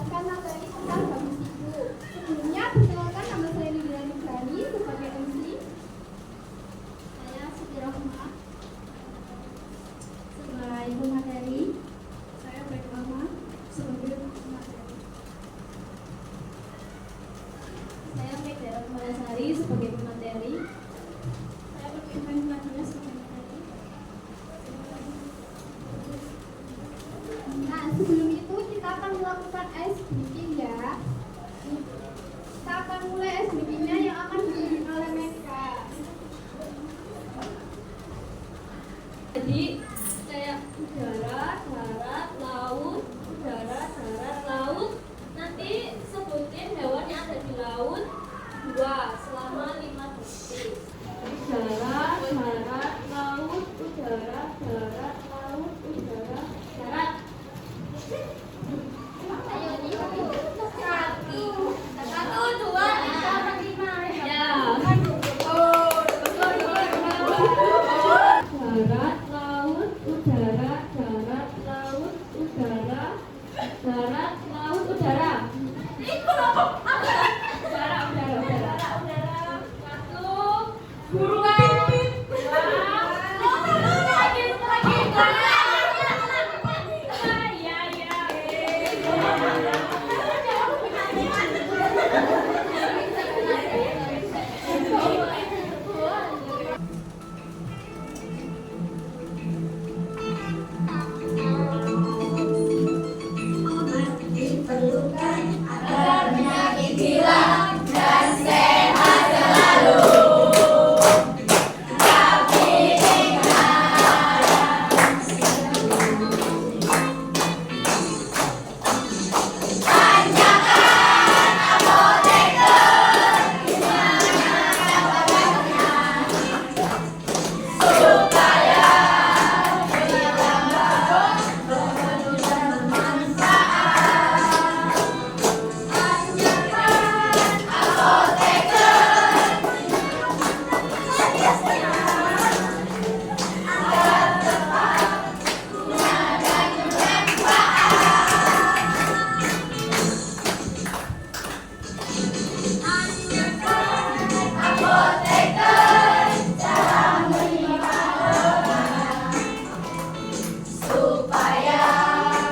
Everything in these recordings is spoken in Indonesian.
menjelaskan materi tentang bagus ibu. Sebelumnya, perkenalkan nama saya Lydia Nugrani sebagai MC. Saya Siti Rohmah Sebagai pemateri, saya Baik Mama sebagai materi. Saya Medera Kumalasari sebagai pemateri. Saya Berkiman Madinah sebagai materi. Nah, sebelum itu kita akan melakukan ice breaking ya. Kita akan mulai ice breakingnya yang akan dipimpin oleh Meka. Jadi kayak udara, darat, laut, udara, darat, laut. Nanti sebutin hewan yang ada di laut 2 selama 5 detik. Udara, darat, laut, udara, darat, laut, udara, darat. Ayo nih, 1, 2, 3, 4, 5. Ya. Darat, laut, udara, darat, laut, udara, darat, laut, udara. Udara. 1, buruan. 2, lagi. Diperlukan agar penyakit hilang dan sehat selalu. Tapi tanyakan apoteker gimana obatnya supaya hilang bagus berpenuh dan bermanfaat. Supaya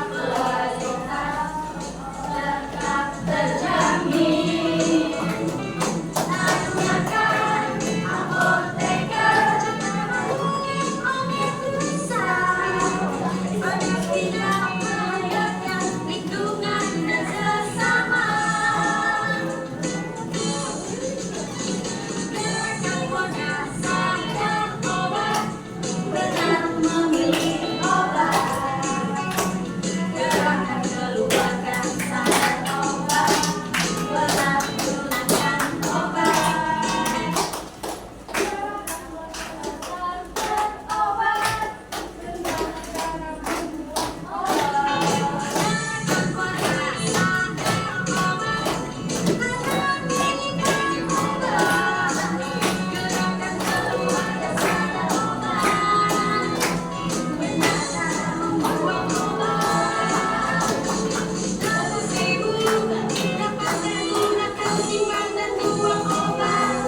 kualitas tetap terjamin. Tanyakan apoteker obat susah, obat tidak membahayakan lingkungan dan sesama. Gerakan wadah sadar obat, benar memilih obat. Gerakan keluarkan sadar obat, benar gunakan obat. Gerakan wadah sadar obat, benar gunakan obat. Gerakan wadah sadar obat, benar memilih obat. Gerakan keluarkan sadar obat, benar membuang obat. Bagus ibu dapat menggunakan simpan dan buang obat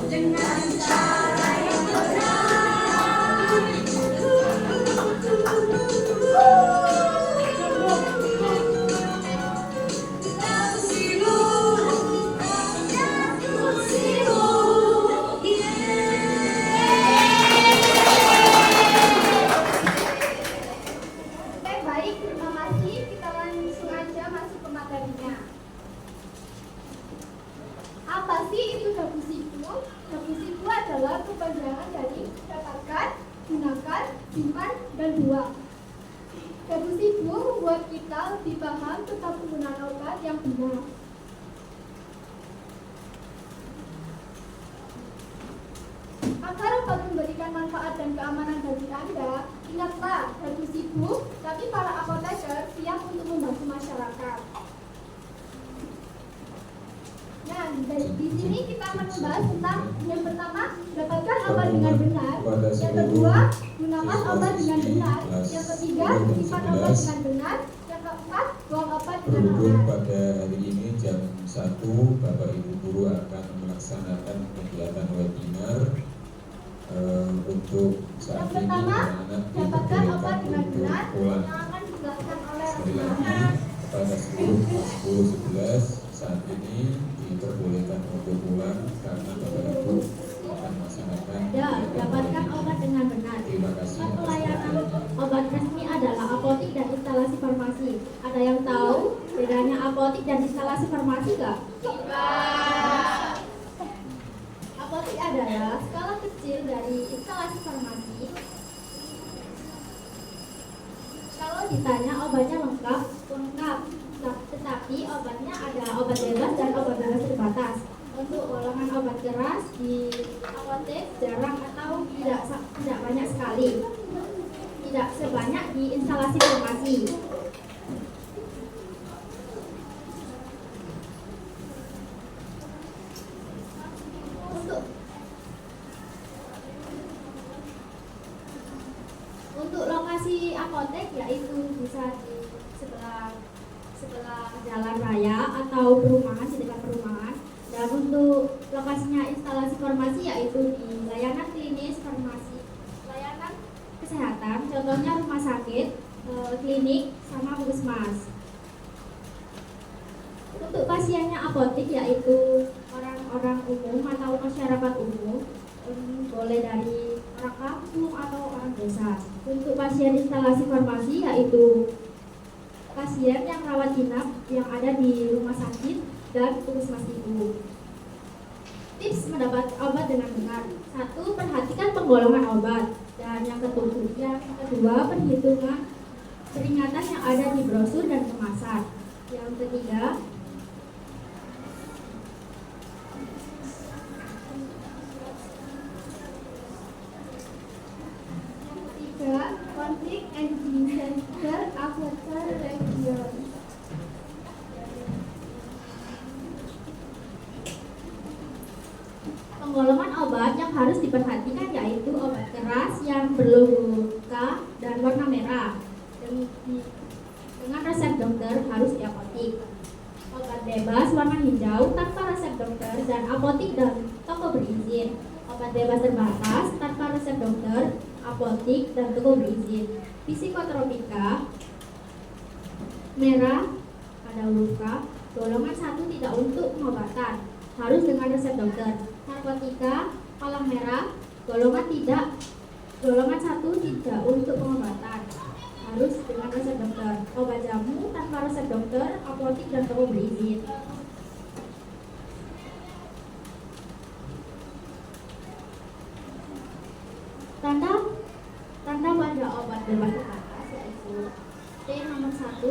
dengan cara yang benar. Bagus ibu, bagus ibu. Oke, baik, terima kasih. Kita langsung aja masuk ke materinya. Apa sih itu bagus ibu? Bagus ibu adalah kepanjangan dari dapatkan, gunakan, simpan, dan buang. Bagus ibu membuat kita lebih paham tentang penggunaan obat yang benar. Agar obat memberikan manfaat dan keamanan bagi Anda, ingatlah, bagus ibu, tapi para apoteker siap untuk membantu masyarakat. Nah, di sini kita akan membahas tentang yang pertama, dapatkan obat dengan benar. Yang kedua, gunakan obat dengan benar. Yang ketiga, simpan obat dengan benar. Yang keempat, buang obat Berhubung pada hari ini jam 1 Bapak Ibu Guru akan melaksanakan kegiatan webinar untuk saat Yang ini pertama, anak-anak dapatkan obat diperbolehkan dengan untuk benar pulang. yang akan dijelaskan oleh Sekali lagi kepada seluruh kelas 10-11 saat ini diperbolehkan untuk pulang karena Bapak Ibu akan melaksanakan Ya, kegiatan dapatkan webinar. obat dengan benar. Terima kasih. Satu layanan obat resmi adalah apotik dan instalasi farmasi. Ada yang tahu bedanya apotik dan instalasi farmasi nggak? Apotik adalah skala kecil dari instalasi farmasi. Kalau ditanya obatnya lengkap, lengkap. Tetapi obatnya ada obat bebas dan obat bebas terbatas. Untuk golongan obat keras di apotek jarang atau tidak banyak sekali. Tidak sebanyak di instalasi farmasi. Untuk lokasi apotek yaitu bisa di sebelah jalan raya atau perumahan, di dekat perumahan. Dan untuk lokasinya instalasi farmasi yaitu di layanan klinis farmasi, layanan kesehatan, contohnya rumah sakit, klinik, sama puskesmas. Untuk pasiennya apotik yaitu orang-orang umum atau masyarakat umum, boleh dari orang kampung atau orang desa. Untuk pasien instalasi farmasi yaitu pasien yang rawat inap yang ada di rumah sakit dan puskesmas itu. Tips mendapat obat dengan benar. 1. Perhatikan penggolongan obat. Dan yang kedua, perhitungan peringatan yang ada di brosur dan kemasan. Yang ketiga, Conflict and disaster after region. penggolongan obat yang harus diperhatikan yaitu obat keras yang berlogo K dan warna merah dengan resep dokter harus di apotik. Obat bebas warna hijau tanpa resep dokter dan apotik dan toko berizin. Obat bebas terbatas tanpa resep dokter, apotik dan toko berizin. Psikotropika merah pada luka golongan 1 tidak untuk pengobatan, harus dengan resep dokter. Narkotika palang merah golongan 1 tidak untuk pengobatan, harus dengan resep dokter. Obat jamu tanpa resep dokter, apotik dan toko berizin. Tanda pada obat bebas terbatas yaitu T nomor 1,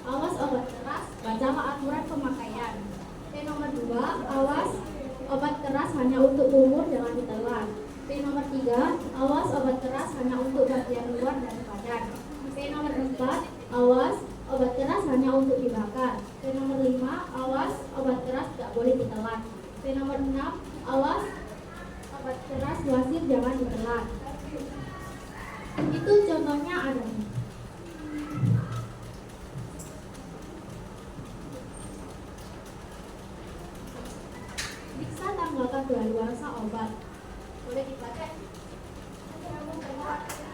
awas obat keras, bacalah aturan pemakaian. T nomor 2, awas obat keras hanya untuk umur, jangan ditelan. P nomor 3, awas obat keras hanya untuk bagian luar dari badan. P nomor 4, awas obat keras hanya untuk dibakar. P nomor 5, awas obat keras tidak boleh ditelan. P nomor 6, awas obat keras wasir jangan ditelan. Itu contohnya ada. Periksa tanggal kadaluarsa obat. Boleh dipakai. Mau kadaluarsa?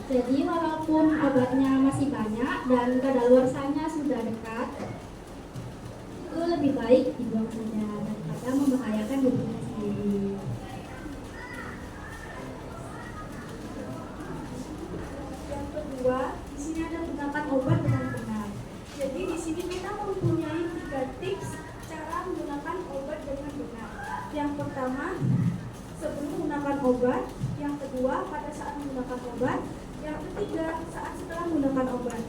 Jadi walaupun obatnya masih banyak dan kadaluarsanya sudah dekat, itu lebih baik dibuang saja daripada membahayakan dirinya sendiri. Yang kedua, di sini ada gunakan obat dengan benar. Jadi di sini kita pertama, sebelum menggunakan obat. Yang kedua, pada saat menggunakan obat. Yang ketiga, saat setelah menggunakan obat.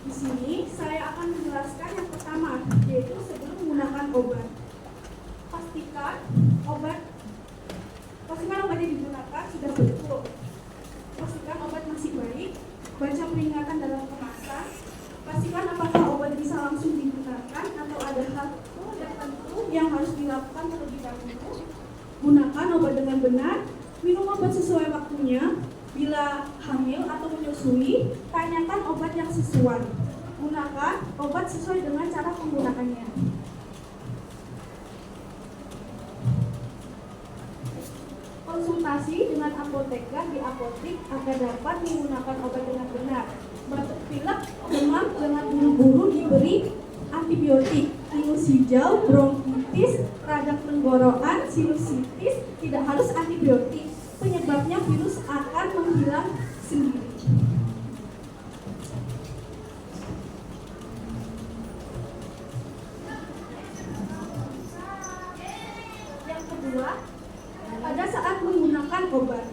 Di sini saya akan menjelaskan yang pertama, yaitu sebelum menggunakan obat. Pastikan obat yang digunakan sudah betul. Pastikan obat masih baik. Baca peringatan dalam kemasan. Pastikan apakah obat bisa langsung digunakan atau ada hal tertentu yang harus dilakukan terlebih dahulu. Gunakan obat dengan benar. Minum obat sesuai waktunya. Bila hamil atau menyusui, tanyakan obat yang sesuai. Gunakan obat sesuai dengan cara penggunaannya. Konsultasi dengan apoteker di apotek agar dapat menggunakan obat dengan benar. Batuk pilek, demam dengan buru-buru diberi antibiotik. Ingus hijau, bronkitis, radang tenggorokan, sinusitis tidak harus antibiotik. Penyebabnya virus akan menghilang sendiri. Yang kedua, pada saat menggunakan obat.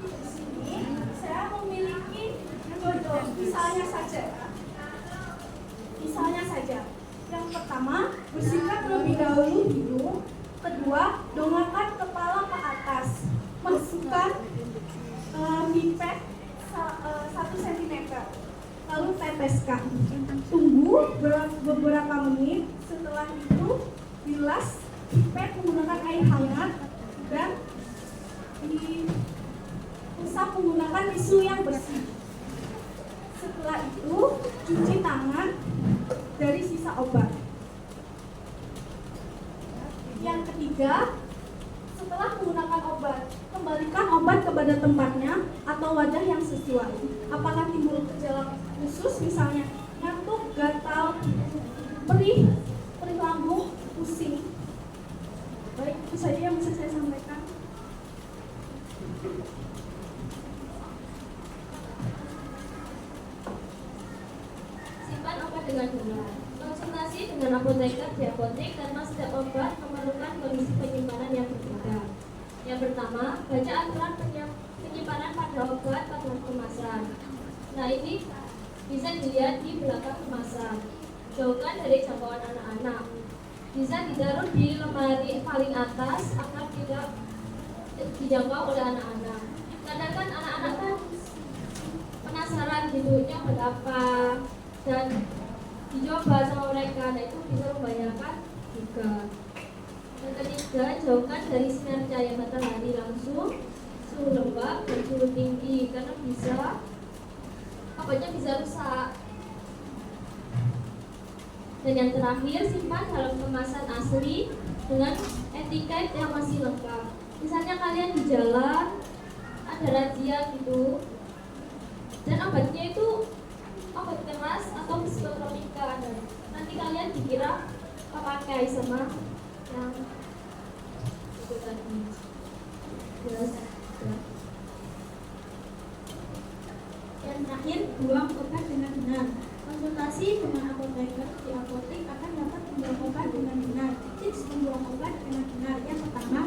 Di sini saya memiliki contoh, misalnya saja. Yang pertama, bersihkan terlebih dahulu hidung. Kedua, dongakkan kepala ke atas. Masukkan pipet 1 cm. Lalu teteskan. Tunggu beberapa menit. Setelah itu, bilas pipet menggunakan air hangat dan diusap menggunakan tisu yang bersih. Setelah itu, cuci tangan dari sisa obat. Yang ketiga, setelah menggunakan obat, kembalikan obat kepada tempatnya atau wadah yang sesuai. Apakah timbul gejala khusus, misalnya ngantuk, gatal, perih lambung, pusing? Baik, itu saja yang bisa saya sampaikan. Simpan obat dengan benar. Konsultasi dengan apoteker di apotek karena setiap obat memerlukan kondisi penyimpanan yang berbeda. Yang pertama, baca aturan penyimpanan pada obat pada kemasan. Nah, ini bisa dilihat di belakang kemasan. Jauhkan dari jangkauan anak-anak. Bisa ditaruh di lemari paling atas agar tidak dijangkau oleh anak-anak. Kadang kan anak-anak kan penasaran gitu, ini obat apa, dan dicoba sama mereka. Nah, itu bisa membahayakan juga. Yang ketiga, jauhkan dari sinar cahaya matahari langsung, suhu lembab dan suhu tinggi karena bisa obatnya bisa rusak. Dan yang terakhir, simpan dalam kemasan asli dengan etiket yang masih lengkap. Misalnya kalian di jalan ada razia gitu, dan obatnya itu obat keras atau psikotropika, dan nanti kalian dikira pakai sama yang itu tadi. Jelas. Yang terakhir, buang obat dengan benar. Konsultasi dengan apoteker di apotek akan dapat membuang obat dengan benar. Tips membuang obat dengan benar. Yang pertama,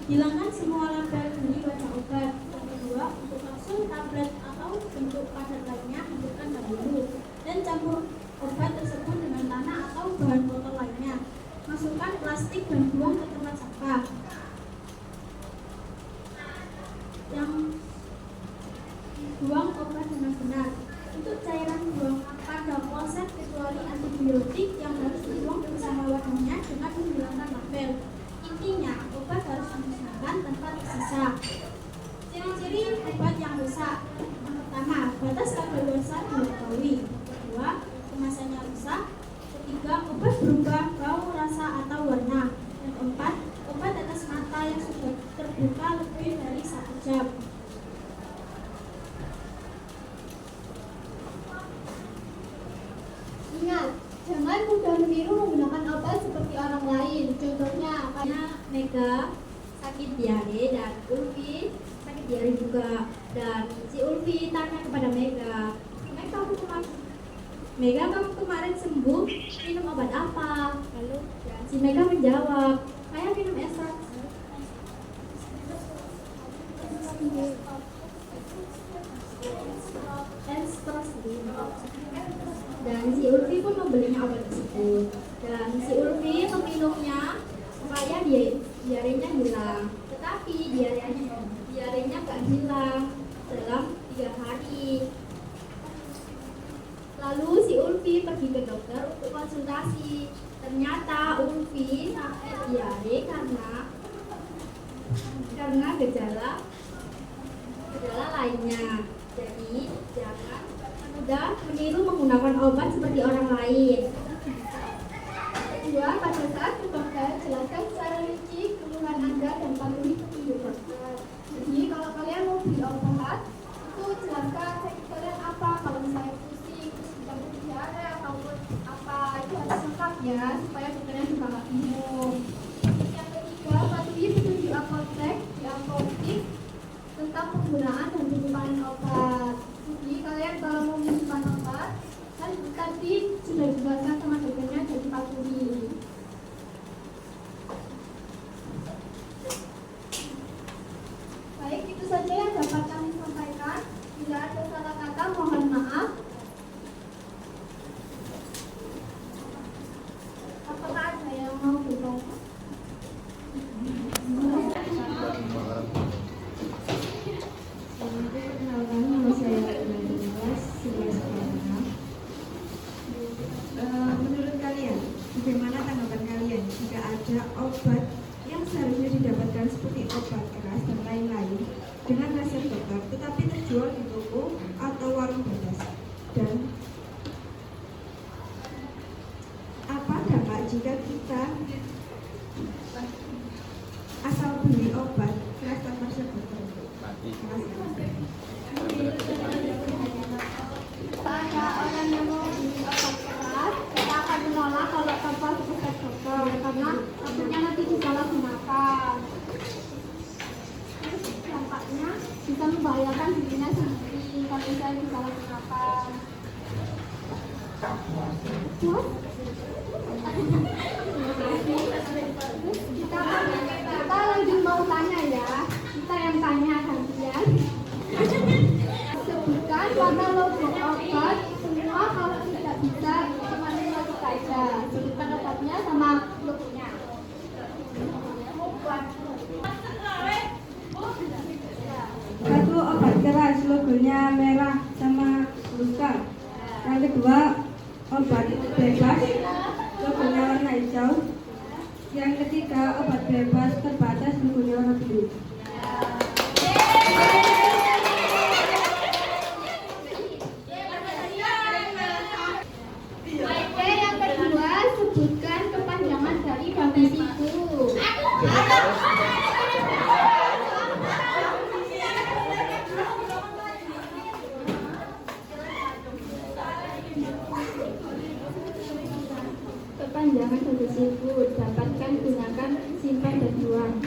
hilangkan semua label di wajah obat. Yang kedua, untuk kapsul, tablet atau bentuk padat lainnya, hidupkan dahulu dan campur obat tersebut dengan tanah atau bahan botol lainnya. Masukkan plastik dan buang ke tempat sampah. Yang buang obat dengan benar. Untuk cairan buang pada konsep kecuali antibiotik yang harus dibuang bersama wadahnya dengan menghilangkan label. Intinya, obat harus dimusnahkan tanpa tersisa. Ciri-ciri obat yang rusak. Yang pertama, batas kadaluarsa diketahui. Kedua, kemasannya rusak. Ketiga, obat berubah bau, rasa, atau warna. Yang keempat, obat tetes mata yang sudah terbuka lebih dari 1 jam. Ingat, jangan mudah meniru menggunakan obat seperti orang lain. Contohnya, Karena Mega sakit diare dan Ulfi sakit diare juga, dan si Ulfi tanya kepada Mega, Mega kamu kemarin sembuh minum obat apa? Lalu si Mega menjawab, saya minum esot. Dan si Ulfi pun membelinya obat tersebut. Dan si Ulfi meminumnya supaya diarenya hilang. Tetapi diarenya gak hilang dalam 3 hari. Lalu si Ulfi pergi ke dokter untuk konsultasi. Ternyata Ulfi sampai diare karena gejala lainnya. Jadi jangan mudah meniru menggunakan obat seperti orang lain. Kedua, pada saat ke dokter, jelaskan secara rinci keluhan Anda dan patuhi petunjuk dokter. Jadi kalau kalian mau beli obat, itu jelaskan sakit kalian apa. Kalau misalnya pusing, terus diare ataupun apa, itu harus lengkap ya, supaya dokternya juga nggak bingung. Yang ketiga, patuhi petunjuk apotek di apotik tentang penggunaan dan penyimpanan obat. Jadi kalian kalau mau menyimpan obat, kan tadi sudah dijelaskan sama dokternya, jadi patuhi. Baik, itu saja yang dapat kami sampaikan. Bila ada salah kata, mohon maaf. Apakah ada yang mau bertanya? Perkenalkan, nama saya Dimas Silvana. Menurut kalian, bagaimana tanggapan kalian jika ada obat yang seharusnya didapatkan seperti obat keras dan lain-lain dengan resep dokter, tetapi terjual di toko atau warung bebas? Dan apa dampak jika kita asal beli obat keras tanpa resep dokter? Pada orang yang mau beli obat keras, kita akan menolak kalau tanpa resep dokter, karena takutnya nanti disalahgunakan. Terus dampaknya bisa membahayakan dirinya sendiri kalau misalnya disalahgunakan. Terus kita lanjut mau tanya ya, kita yang tanya gantian. Sebutkan warna logo obat semua, kalau tidak bisa cuma satu saja. Sebutkan obatnya sama logonya. Satu, obat keras, logonya merah sama luka. Yang kedua, obat bebas, logonya warna hijau. Yang ketiga, obat bebas terbatas, logonya warna biru. Oke, yang kedua sebutkan kepanjangan dari bagus itu. Kepanjangan bagus itu dapatkan, gunakan, simpan dan buang.